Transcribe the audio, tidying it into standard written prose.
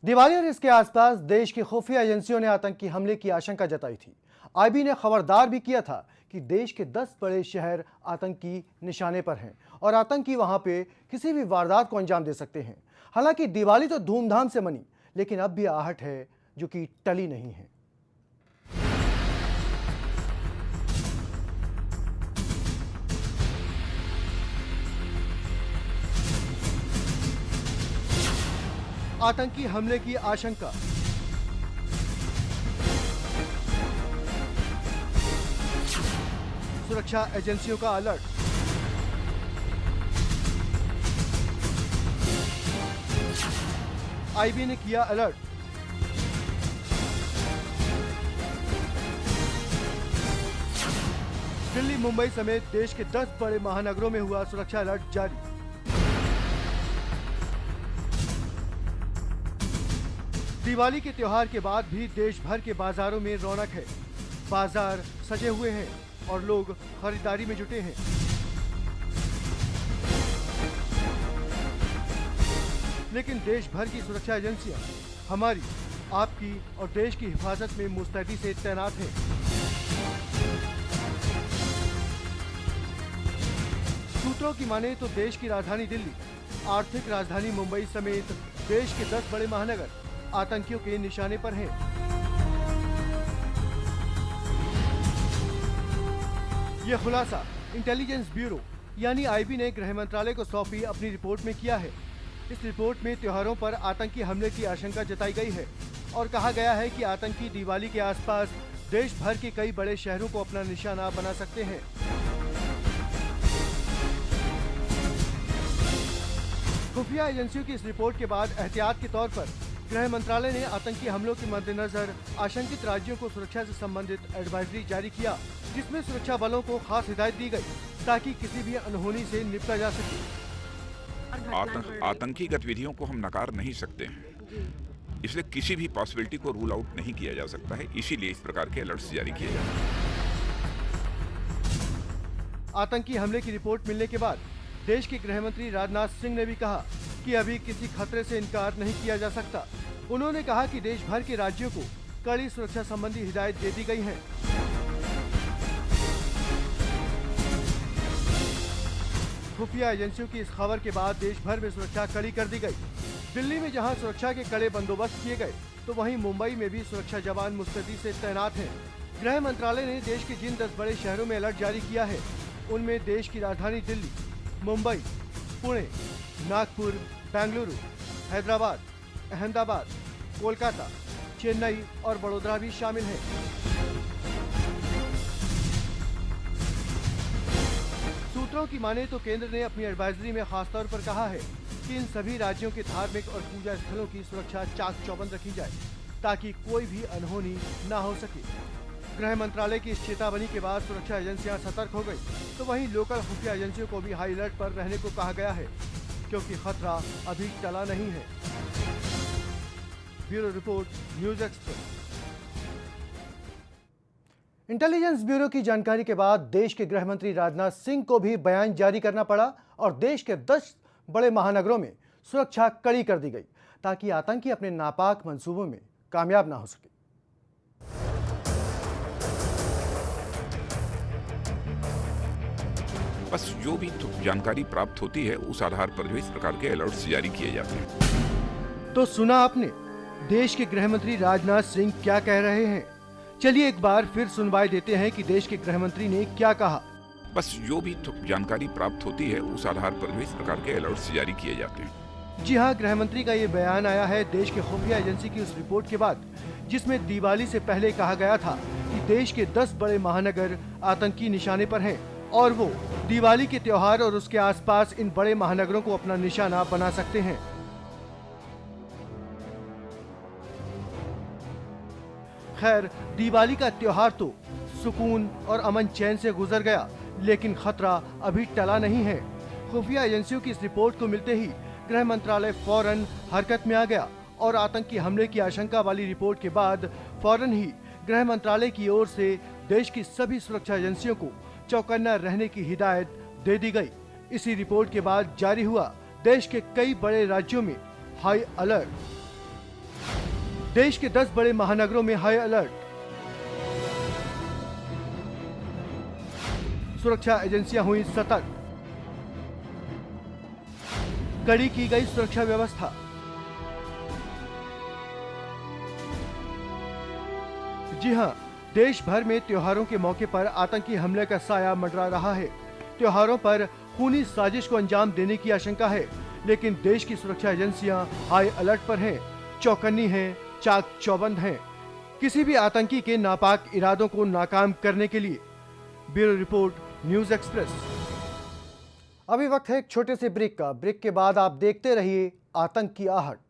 दिवाली और इसके आसपास देश की खुफिया एजेंसियों ने आतंकी हमले की आशंका जताई थी। आईबी ने खबरदार भी किया था कि देश के 10 बड़े शहर आतंकी निशाने पर हैं और आतंकी वहां पे किसी भी वारदात को अंजाम दे सकते हैं। हालांकि दिवाली तो धूमधाम से मनी, लेकिन अब भी आहट है जो कि टली नहीं है। आतंकी हमले की आशंका। सुरक्षा एजेंसियों का अलर्ट। आईबी ने किया अलर्ट। दिल्ली, मुंबई समेत देश के 10 बड़े महानगरों में हुआ सुरक्षा अलर्ट जारी। दिवाली के त्योहार के बाद भी देश भर के बाजारों में रौनक है। बाजार सजे हुए हैं और लोग खरीदारी में जुटे हैं। लेकिन देश भर की सुरक्षा एजेंसियां हमारी, आपकी और देश की हिफाजत में मुस्तैदी से तैनात हैं। सूत्रों की माने तो देश की राजधानी दिल्ली, आर्थिक राजधानी मुंबई समेत देश के 10 बड़े महानगर आतंकियों के निशाने पर हैं। यह खुलासा इंटेलिजेंस ब्यूरो यानी आईबी ने गृह मंत्रालय को सौंपी अपनी रिपोर्ट में किया है। इस रिपोर्ट में त्योहारों पर आतंकी हमले की आशंका जताई गई है और कहा गया है कि आतंकी दिवाली के आसपास देश भर के कई बड़े शहरों को अपना निशाना बना सकते हैं। खुफिया एजेंसियों की इस रिपोर्ट के बाद एहतियात के तौर पर गृह मंत्रालय ने आतंकी हमलों के मद्देनजर आशंकित राज्यों को सुरक्षा से संबंधित एडवाइजरी जारी किया, जिसमें सुरक्षा बलों को खास हिदायत दी गई ताकि किसी भी अनहोनी से निपटा जा सके। आतंकी गतिविधियों को हम नकार नहीं सकते हैं, इसलिए किसी भी पॉसिबिलिटी को रूल आउट नहीं किया जा सकता है, इसीलिए इस प्रकार के अलर्ट्स जारी किए जाते हैं। आतंकी हमले की रिपोर्ट मिलने के बाद देश के गृह मंत्री राजनाथ सिंह ने भी कहा कि अभी किसी खतरे से इनकार नहीं किया जा सकता। उन्होंने कहा कि देश भर के राज्यों को कड़ी सुरक्षा संबंधी हिदायत दे दी गई है। खुफिया एजेंसियों की इस खबर के बाद देश भर में सुरक्षा कड़ी कर दी गई। दिल्ली में जहां सुरक्षा के कड़े बंदोबस्त किए गए, तो वहीं मुंबई में भी सुरक्षा जवान मुस्तैदी से तैनात हैं। गृह मंत्रालय ने देश के जिन 10 बड़े शहरों में अलर्ट जारी किया है, उनमें देश की राजधानी दिल्ली, मुंबई, पुणे, नागपुर, बेंगलुरु, हैदराबाद, अहमदाबाद, कोलकाता, चेन्नई और बड़ौदा भी शामिल हैं। सूत्रों की माने तो केंद्र ने अपनी एडवाइजरी में खासतौर पर कहा है कि इन सभी राज्यों के धार्मिक और पूजा स्थलों की सुरक्षा चाक चौबंद रखी जाए ताकि कोई भी अनहोनी न हो सके। गृह मंत्रालय की इस चेतावनी के बाद सुरक्षा एजेंसियां सतर्क हो गई, तो वहीं लोकल खुफिया एजेंसियों को भी हाई अलर्ट पर रहने को कहा गया है, क्योंकि खतरा अभी टला नहीं है। Bureau report, news express. Intelligence bureau की जानकारी के बाद देश के गृह मंत्री राजनाथ सिंह को भी बयान जारी करना पड़ा और देश के 10 बड़े महानगरों में सुरक्षा कड़ी कर दी गई ताकि आतंकी अपने नापाक मंसूबों में कामयाब ना हो सके। बस जो भी जानकारी प्राप्त होती है उस आधार पर जो इस प्रकार के अलर्ट्स जारी किए जाते हैं। तो सुना आपने देश के गृह मंत्री राजनाथ सिंह क्या कह रहे हैं। चलिए एक बार फिर सुनवाई देते हैं कि देश के गृह मंत्री ने क्या कहा। बस जो भी जानकारी प्राप्त होती है उस आधार पर जो इस प्रकार के अलर्ट्स जारी किए जाते हैं। जी हां, गृह मंत्री का ये बयान आया है देश के खुफिया एजेंसी की उस रिपोर्ट के बाद, जिसमें दिवाली से पहले कहा गया था कि देश के 10 बड़े महानगर आतंकी निशाने पर हैं और वो दिवाली के त्योहार और उसके आसपास इन बड़े महानगरों को अपना निशाना बना सकते हैं। खैर, दिवाली का त्योहार तो सुकून और अमन चैन से गुजर गया, लेकिन खतरा अभी टला नहीं है। खुफिया एजेंसियों की इस रिपोर्ट को मिलते ही गृह मंत्रालय फौरन हरकत में आ गया और आतंकी हमले की आशंका वाली रिपोर्ट के बाद फौरन ही गृह मंत्रालय की ओर से देश की सभी सुरक्षा एजेंसियों को चौकन्ना रहने की हिदायत दे दी गई। इसी रिपोर्ट के बाद जारी हुआ देश के कई बड़े राज्यों में हाई अलर्ट। देश के 10 बड़े महानगरों में हाई अलर्ट। सुरक्षा एजेंसियां हुई सतर्क। कड़ी की गई सुरक्षा व्यवस्था। जी हां, देश भर में त्योहारों के मौके पर आतंकी हमले का साया मंडरा रहा है। त्योहारों पर खूनी साजिश को अंजाम देने की आशंका है, लेकिन देश की सुरक्षा एजेंसियां हाई अलर्ट पर हैं, चौकन्नी हैं, चाक चौबंद हैं, किसी भी आतंकी के नापाक इरादों को नाकाम करने के लिए। Bureau report, news express. अभी वक्त है एक छोटे से ब्रेक का। ब्रेक के बाद आप देखते रहिए आतंक की आहट।